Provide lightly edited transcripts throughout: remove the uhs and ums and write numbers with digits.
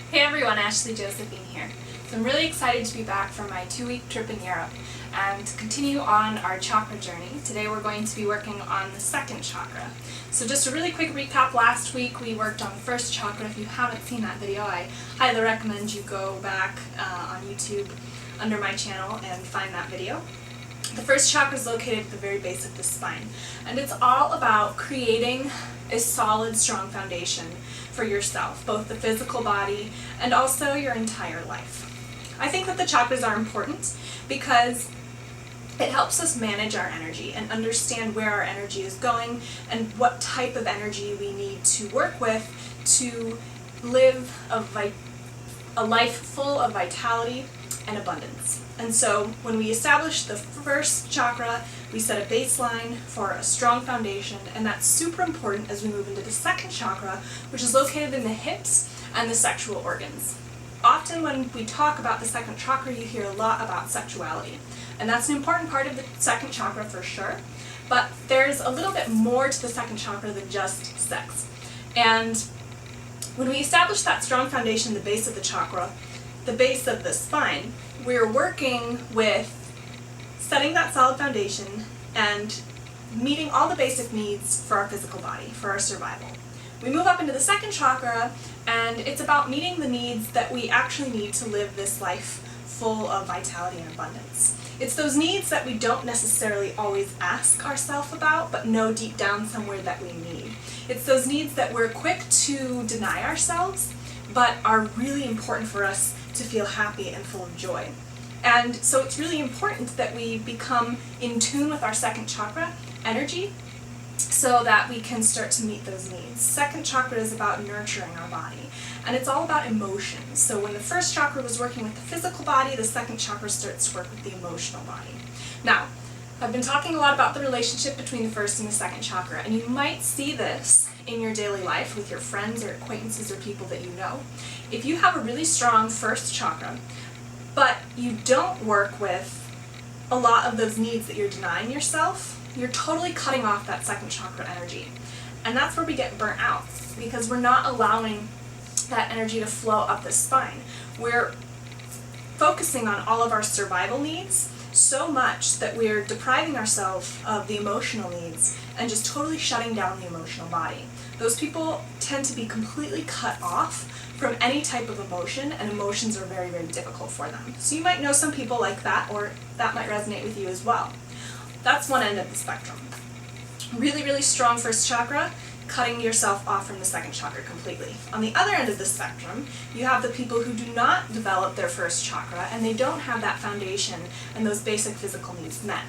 Hey everyone, Ashley Josephine here. So I'm really excited to be back from my 2-week trip in Europe and to continue on our chakra journey. Today we're going to be working on the second chakra. So just a really quick recap, last week we worked on the first chakra. If you haven't seen that video, I highly recommend you go back on YouTube under my channel and find that video. The first chakra is located at the very base of the spine, and it's all about creating a solid, strong foundation for yourself, both the physical body and also your entire life. I think that the chakras are important because it helps us manage our energy and understand where our energy is going and what type of energy we need to work with to live a life full of vitality and abundance. And so when we establish the first chakra, we set a baseline for a strong foundation, and that's super important as we move into the second chakra, which is located in the hips and the sexual organs. Often when we talk about the second chakra, you hear a lot about sexuality, and that's an important part of the second chakra for sure, but there's a little bit more to the second chakra than just sex. And when we establish that strong foundation, the base of the chakra, the base of the spine, we're working with setting that solid foundation and meeting all the basic needs for our physical body, for our survival. We move up into the second chakra, and it's about meeting the needs that we actually need to live this life full of vitality and abundance. It's those needs that we don't necessarily always ask ourselves about, but know deep down somewhere that we need. It's those needs that we're quick to deny ourselves, but are really important for us to feel happy and full of joy. And so it's really important that we become in tune with our second chakra energy so that we can start to meet those needs. Second chakra is about nurturing our body, and it's all about emotions. So when the first chakra was working with the physical body, the second chakra starts to work with the emotional body. Now, I've been talking a lot about the relationship between the first and the second chakra, and you might see this in your daily life with your friends or acquaintances or people that you know. If you have a really strong first chakra, but you don't work with a lot of those needs that you're denying yourself, you're totally cutting off that second chakra energy. And that's where we get burnt out, because we're not allowing that energy to flow up the spine. We're focusing on all of our survival needs so much that we're depriving ourselves of the emotional needs and just totally shutting down the emotional body. Those people tend to be completely cut off from any type of emotion, and emotions are very, very difficult for them. So you might know some people like that, or that might resonate with you as well. That's one end of the spectrum. Really, really strong first chakra, cutting yourself off from the second chakra completely. On the other end of the spectrum, you have the people who do not develop their first chakra, and they don't have that foundation and those basic physical needs met.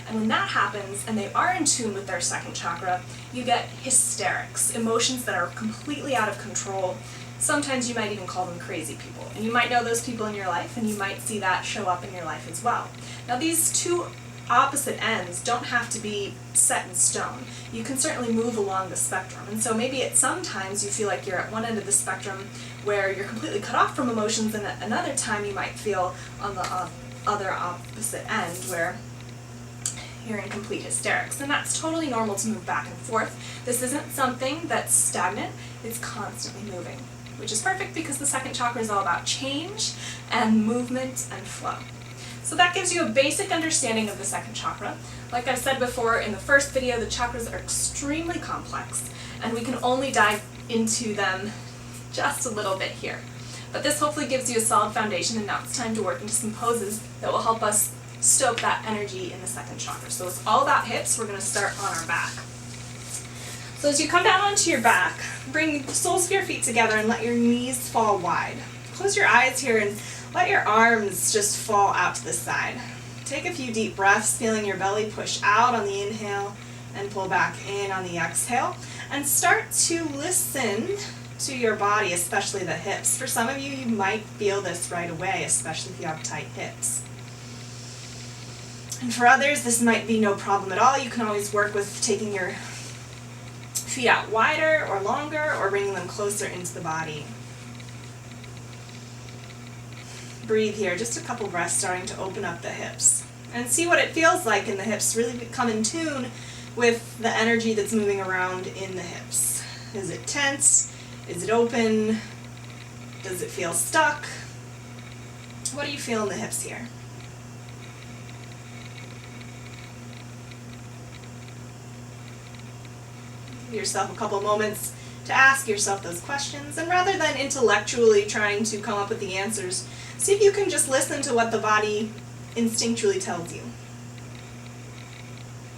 And when that happens, and they are in tune with their second chakra, you get hysterics, emotions that are completely out of control. Sometimes you might even call them crazy people. And you might know those people in your life, and you might see that show up in your life as well. Now, these two opposite ends don't have to be set in stone. You can certainly move along the spectrum. And so maybe at some times you feel like you're at one end of the spectrum where you're completely cut off from emotions, and at another time you might feel on the other opposite end where you're in complete hysterics. And that's totally normal to move back and forth. This isn't something that's stagnant, it's constantly moving, which is perfect because the second chakra is all about change and movement and flow. So that gives you a basic understanding of the second chakra. Like I've said before in the first video, the chakras are extremely complex, and we can only dive into them just a little bit here. But this hopefully gives you a solid foundation, and now it's time to work into some poses that will help us stoke that energy in the second chakra. So it's all about hips. We're going to start on our back. So as you come down onto your back, bring the soles of your feet together and let your knees fall wide. Close your eyes here and let your arms just fall out to the side. Take a few deep breaths, feeling your belly push out on the inhale and pull back in on the exhale. And start to listen to your body, especially the hips. For some of you, you might feel this right away, especially if you have tight hips. And for others, this might be no problem at all. You can always work with taking your feet out wider or longer, or bringing them closer into the body. Breathe here, just a couple breaths, starting to open up the hips. And see what it feels like in the hips. Really become in tune with the energy that's moving around in the hips. Is it tense? Is it open? Does it feel stuck? What do you feel in the hips here? Give yourself a couple moments to ask yourself those questions, and rather than intellectually trying to come up with the answers, see if you can just listen to what the body instinctually tells you.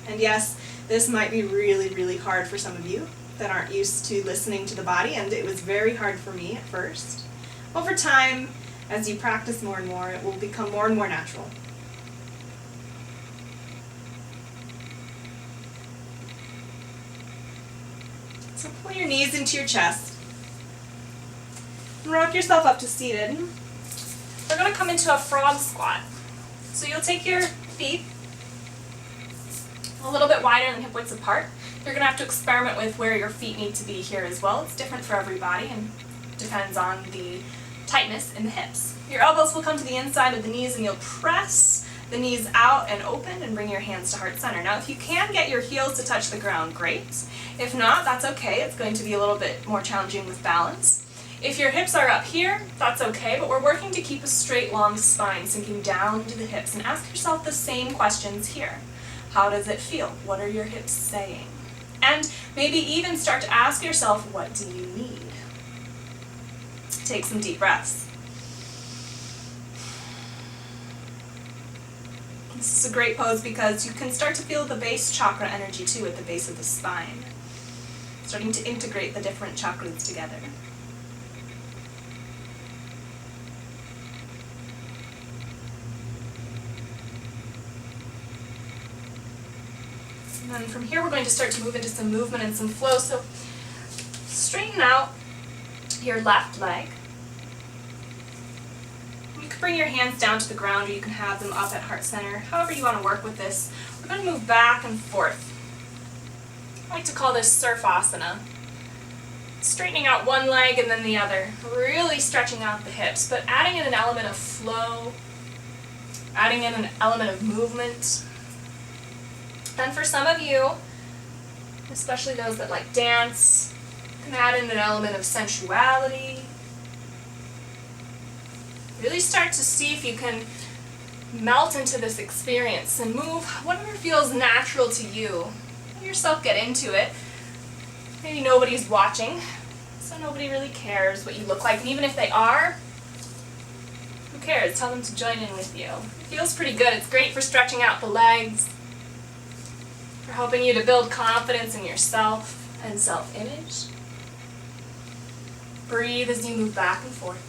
And yes, this might be really, really hard for some of you that aren't used to listening to the body, and it was very hard for me at first. Over time, as you practice more and more, it will become more and more natural. So pull your knees into your chest and rock yourself up to seated. We're going to come into a frog squat. So you'll take your feet a little bit wider than hip widths apart. You're going to have to experiment with where your feet need to be here as well. It's different for everybody and depends on the tightness in the hips. Your elbows will come to the inside of the knees and you'll press the knees out and open and bring your hands to heart center. Now if you can get your heels to touch the ground, great. If not, that's okay. It's going to be a little bit more challenging with balance. If your hips are up here, that's okay, but we're working to keep a straight, long spine, sinking down into the hips, and ask yourself the same questions here. How does it feel? What are your hips saying? And maybe even start to ask yourself, what do you need? Take some deep breaths. This is a great pose because you can start to feel the base chakra energy too at the base of the spine. Starting to integrate the different chakras together. And then from here we're going to start to move into some movement and some flow. So straighten out your left leg. You can bring your hands down to the ground or you can have them up at heart center. However you want to work with this. We're going to move back and forth. I like to call this surfasana. Straightening out one leg and then the other. Really stretching out the hips, but adding in an element of flow, adding in an element of movement. And for some of you, especially those that like dance, you can add in an element of sensuality. Really start to see if you can melt into this experience and move whatever feels natural to you. Let yourself get into it. Maybe nobody's watching, so nobody really cares what you look like. And even if they are, who cares? Tell them to join in with you. It feels pretty good. It's great for stretching out the legs, for helping you to build confidence in yourself and self-image. Breathe as you move back and forth.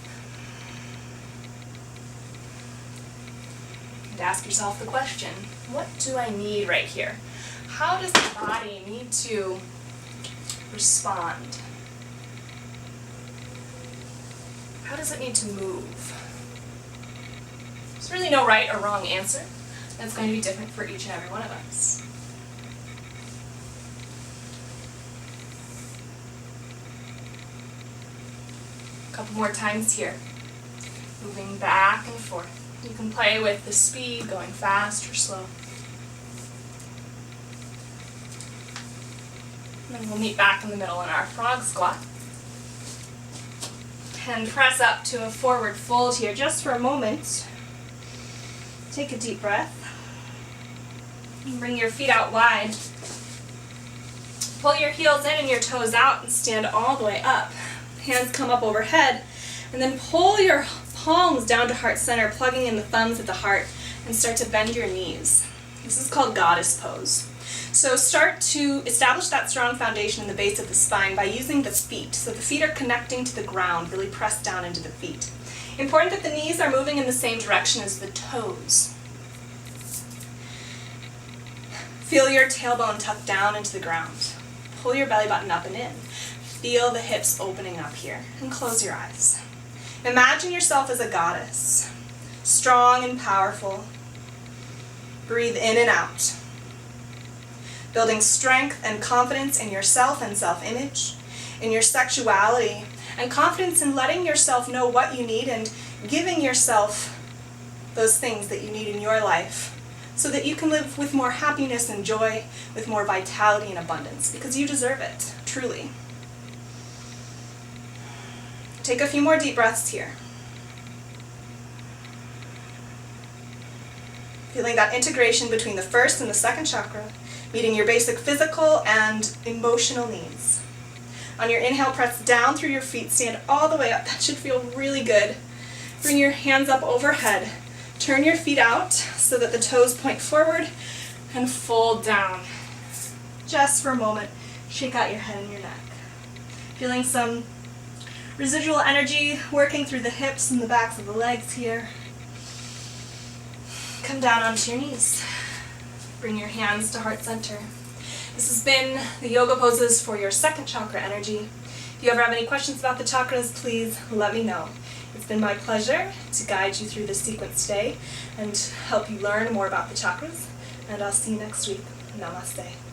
And ask yourself the question, what do I need right here? How does the body need to respond? How does it need to move? There's really no right or wrong answer. That's going to be different for each and every one of us. A couple more times here. Moving back and forth. You can play with the speed, going fast or slow. And then we'll meet back in the middle in our frog squat. And press up to a forward fold here just for a moment. Take a deep breath. And bring your feet out wide. Pull your heels in and your toes out and stand all the way up. Hands come up overhead. And then pull your palms down to heart center, plugging in the thumbs at the heart, and start to bend your knees. This is called goddess pose. So start to establish that strong foundation in the base of the spine by using the feet. So the feet are connecting to the ground, really press down into the feet. Important that the knees are moving in the same direction as the toes. Feel your tailbone tuck down into the ground. Pull your belly button up and in. Feel the hips opening up here, and close your eyes. Imagine yourself as a goddess, strong and powerful. Breathe in and out. Building strength and confidence in yourself and self-image, in your sexuality, and confidence in letting yourself know what you need and giving yourself those things that you need in your life so that you can live with more happiness and joy, with more vitality and abundance, because you deserve it, truly. Take a few more deep breaths here. Feeling that integration between the first and the second chakra, meeting your basic physical and emotional needs. On your inhale, press down through your feet, stand all the way up. That should feel really good. Bring your hands up overhead. Turn your feet out so that the toes point forward and fold down. Just for a moment, shake out your head and your neck. Feeling some residual energy working through the hips and the backs of the legs here. Come down onto your knees. Bring your hands to heart center. This has been the yoga poses for your second chakra energy. If you ever have any questions about the chakras, please let me know. It's been my pleasure to guide you through this sequence today and help you learn more about the chakras. And I'll see you next week. Namaste.